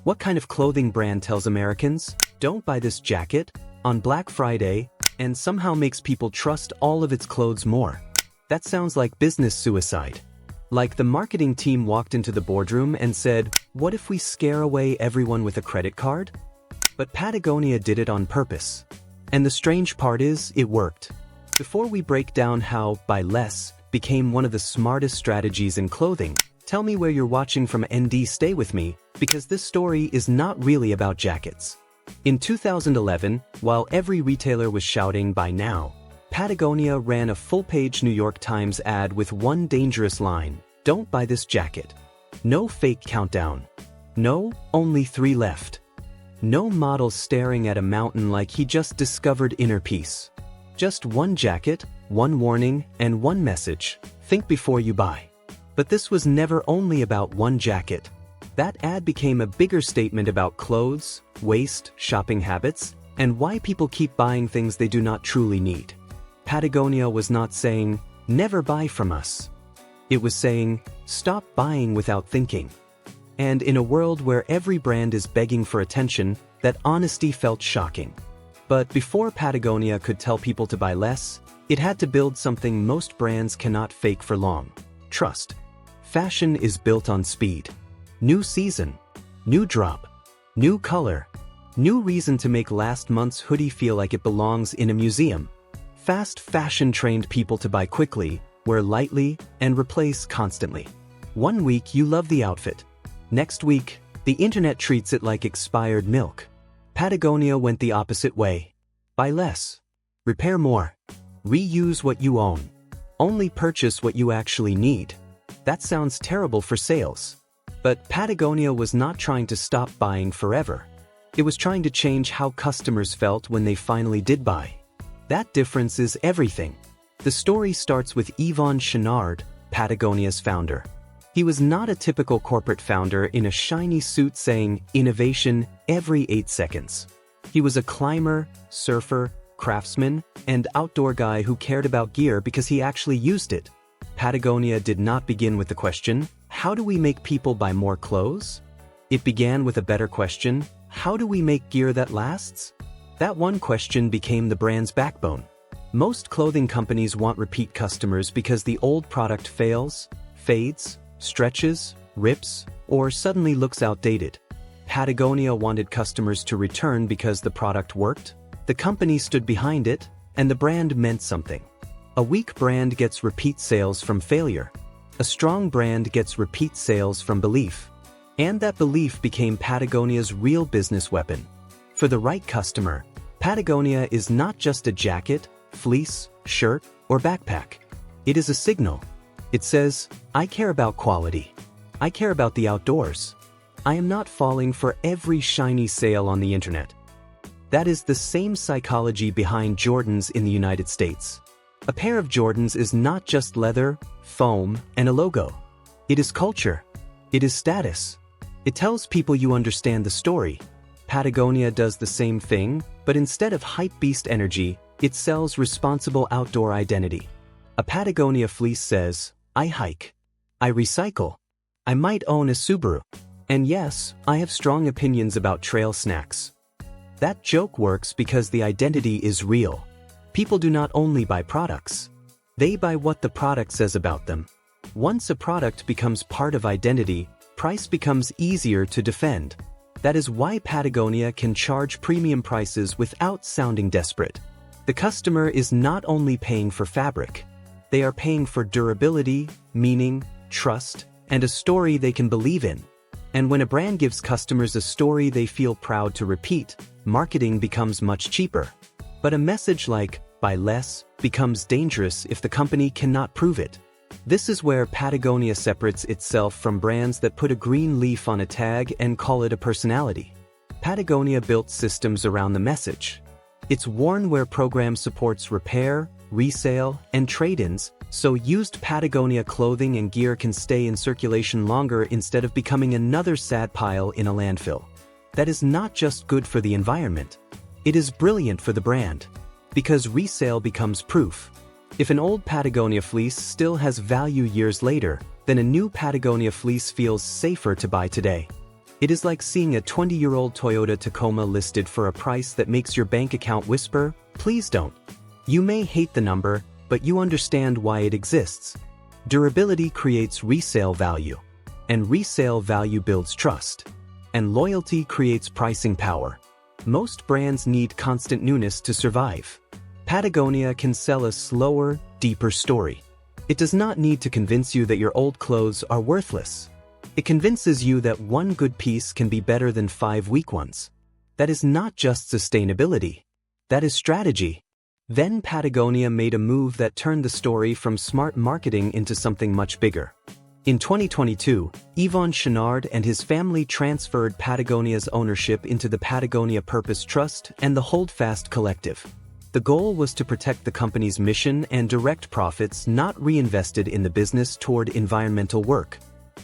What kind of clothing brand tells Americans, "Don't buy this jacket," on Black Friday, and somehow makes people trust all of its clothes more? That sounds like business suicide. Like the marketing team walked into the boardroom and said, "What if we scare away everyone with a credit card?" But Patagonia did it on purpose. And the strange part is, it worked. Before we break down how buy less became one of the smartest strategies in clothing, tell me where you're watching from. ND, stay with me, because this story is not really about jackets. In 2011, while every retailer was shouting "buy now," Patagonia ran a full-page New York Times ad with one dangerous line: "Don't buy this jacket." No fake countdown. No, only 3 left. No model staring at a mountain like he just discovered inner peace. Just one jacket, one warning, and one message: think before you buy. But this was never only about one jacket. That ad became a bigger statement about clothes, waste, shopping habits, and why people keep buying things they do not truly need. Patagonia was not saying, "Never buy from us." It was saying, "Stop buying without thinking." And in a world where every brand is begging for attention, that honesty felt shocking. But before Patagonia could tell people to buy less, it had to build something most brands cannot fake for long: trust. Fashion is built on speed. New season, new drop, new color, new reason to make last month's hoodie feel like it belongs in a museum. Fast fashion trained people to buy quickly, wear lightly, and replace constantly. One week you love the outfit. Next week, the internet treats it like expired milk. Patagonia went the opposite way. Buy less. Repair more. Reuse what you own. Only purchase what you actually need. That sounds terrible for sales. But Patagonia was not trying to stop buying forever. It was trying to change how customers felt when they finally did buy. That difference is everything. The story starts with Yvon Chouinard, Patagonia's founder. He was not a typical corporate founder in a shiny suit saying "innovation" every 8 seconds. He was a climber, surfer, craftsman, and outdoor guy who cared about gear because he actually used it. Patagonia did not begin with the question, "How do we make people buy more clothes?" It began with a better question: "How do we make gear that lasts?" That one question became the brand's backbone. Most clothing companies want repeat customers because the old product fails, fades, stretches, rips, or suddenly looks outdated. Patagonia wanted customers to return because the product worked, the company stood behind it, and the brand meant something. A weak brand gets repeat sales from failure. A strong brand gets repeat sales from belief. And that belief became Patagonia's real business weapon. For the right customer, Patagonia is not just a jacket, fleece, shirt, or backpack. It is a signal. It says, "I care about quality. I care about the outdoors. I am not falling for every shiny sale on the internet." That is the same psychology behind Jordans in the United States. A pair of Jordans is not just leather, foam, and a logo. It is culture. It is status. It tells people you understand the story. Patagonia does the same thing, but instead of hype-beast energy, it sells responsible outdoor identity. A Patagonia fleece says, "I hike. I recycle. I might own a Subaru. And yes, I have strong opinions about trail snacks." That joke works because the identity is real. People do not only buy products. They buy what the product says about them. Once a product becomes part of identity, price becomes easier to defend. That is why Patagonia can charge premium prices without sounding desperate. The customer is not only paying for fabric. They are paying for durability, meaning, trust, and a story they can believe in. And when a brand gives customers a story they feel proud to repeat, marketing becomes much cheaper. But a message like "buy less" becomes dangerous if the company cannot prove it. This is where Patagonia separates itself from brands that put a green leaf on a tag and call it a personality. Patagonia built systems around the message. It's worn where program supports repair, resale, and trade-ins, so used Patagonia clothing and gear can stay in circulation longer instead of becoming another sad pile in a landfill. That is not just good for the environment. It is brilliant for the brand. Because resale becomes proof. If an old Patagonia fleece still has value years later, then a new Patagonia fleece feels safer to buy today. It is like seeing a 20-year-old Toyota Tacoma listed for a price that makes your bank account whisper, "Please don't." You may hate the number, but you understand why it exists. Durability creates resale value, and resale value builds trust, and loyalty creates pricing power. Most brands need constant newness to survive. Patagonia can sell a slower, deeper story. It does not need to convince you that your old clothes are worthless. It convinces you that one good piece can be better than 5 weak ones. That is not just sustainability. That is strategy. Then Patagonia made a move that turned the story from smart marketing into something much bigger. In 2022, Yvon Chouinard and his family transferred Patagonia's ownership into the Patagonia Purpose Trust and the Holdfast Collective. The goal was to protect the company's mission and direct profits not reinvested in the business toward environmental work.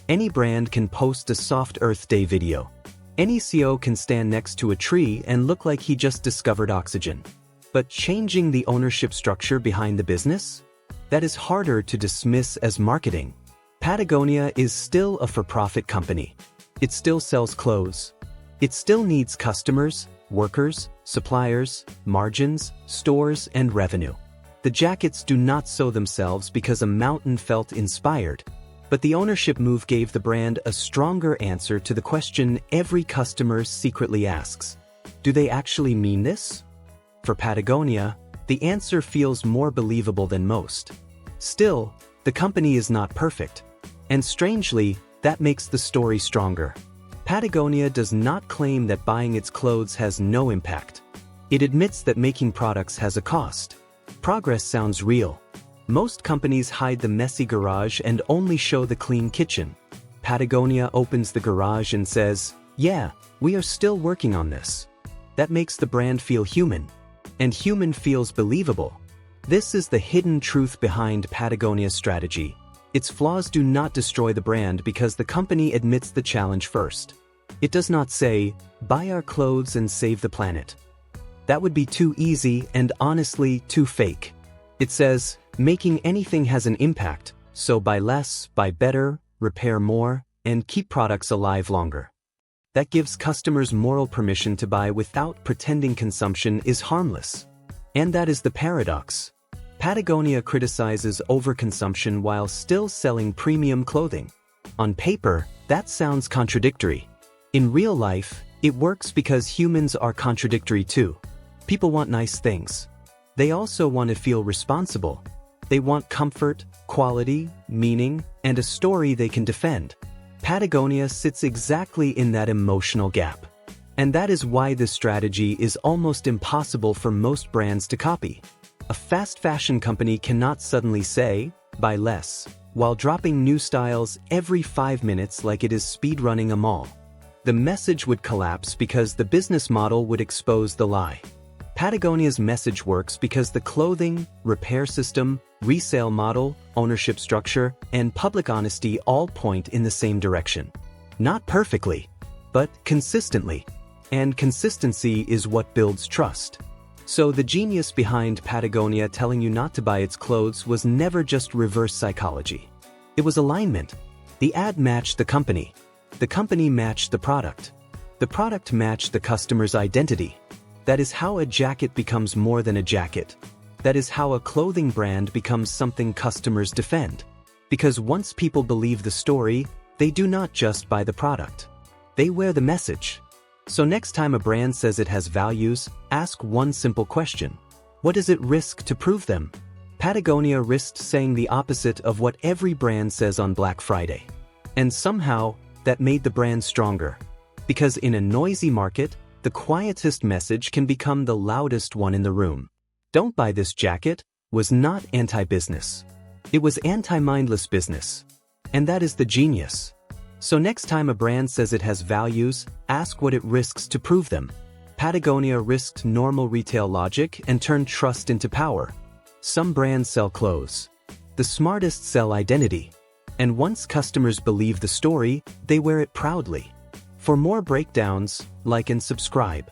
Any brand can post a Soft Earth Day video. Any CEO can stand next to a tree and look like he just discovered oxygen. But changing the ownership structure behind the business? That is harder to dismiss as marketing. Patagonia is still a for-profit company. It still sells clothes. It still needs customers, workers, suppliers, margins, stores, and revenue. The jackets do not sew themselves because a mountain felt inspired. But the ownership move gave the brand a stronger answer to the question every customer secretly asks. Do they actually mean this? For Patagonia, the answer feels more believable than most. Still, the company is not perfect. And strangely, that makes the story stronger. Patagonia does not claim that buying its clothes has no impact. It admits that making products has a cost. Progress sounds real. Most companies hide the messy garage and only show the clean kitchen. Patagonia opens the garage and says, "Yeah, we are still working on this." That makes the brand feel human. And human feels believable. This is the hidden truth behind Patagonia's strategy. Its flaws do not destroy the brand because the company admits the challenge first. It does not say, "Buy our clothes and save the planet." That would be too easy and honestly too fake. It says, "Making anything has an impact, so buy less, buy better, repair more, and keep products alive longer." That gives customers moral permission to buy without pretending consumption is harmless. And that is the paradox. Patagonia criticizes overconsumption while still selling premium clothing. On paper, that sounds contradictory. In real life, it works because humans are contradictory too. People want nice things. They also want to feel responsible. They want comfort, quality, meaning, and a story they can defend. Patagonia sits exactly in that emotional gap. And that is why this strategy is almost impossible for most brands to copy. A fast fashion company cannot suddenly say, "Buy less," while dropping new styles every 5 minutes like it is speedrunning a mall. The message would collapse because the business model would expose the lie. Patagonia's message works because the clothing, repair system, resale model, ownership structure, and public honesty all point in the same direction. Not perfectly, but consistently. And consistency is what builds trust. So the genius behind Patagonia telling you not to buy its clothes was never just reverse psychology. It was alignment. The ad matched the company. The company matched the product. The product matched the customer's identity. That is how a jacket becomes more than a jacket. That is how a clothing brand becomes something customers defend. Because once people believe the story, they do not just buy the product. They wear the message. So next time a brand says it has values, ask one simple question. What does it risk to prove them? Patagonia risked saying the opposite of what every brand says on Black Friday. And somehow, that made the brand stronger. Because in a noisy market, the quietest message can become the loudest one in the room. "Don't buy this jacket" was not anti-business. It was anti-mindless business. And that is the genius. So next time a brand says it has values, ask what it risks to prove them. Patagonia risked normal retail logic and turned trust into power. Some brands sell clothes. The smartest sell identity. And once customers believe the story, they wear it proudly. For more breakdowns, like and subscribe.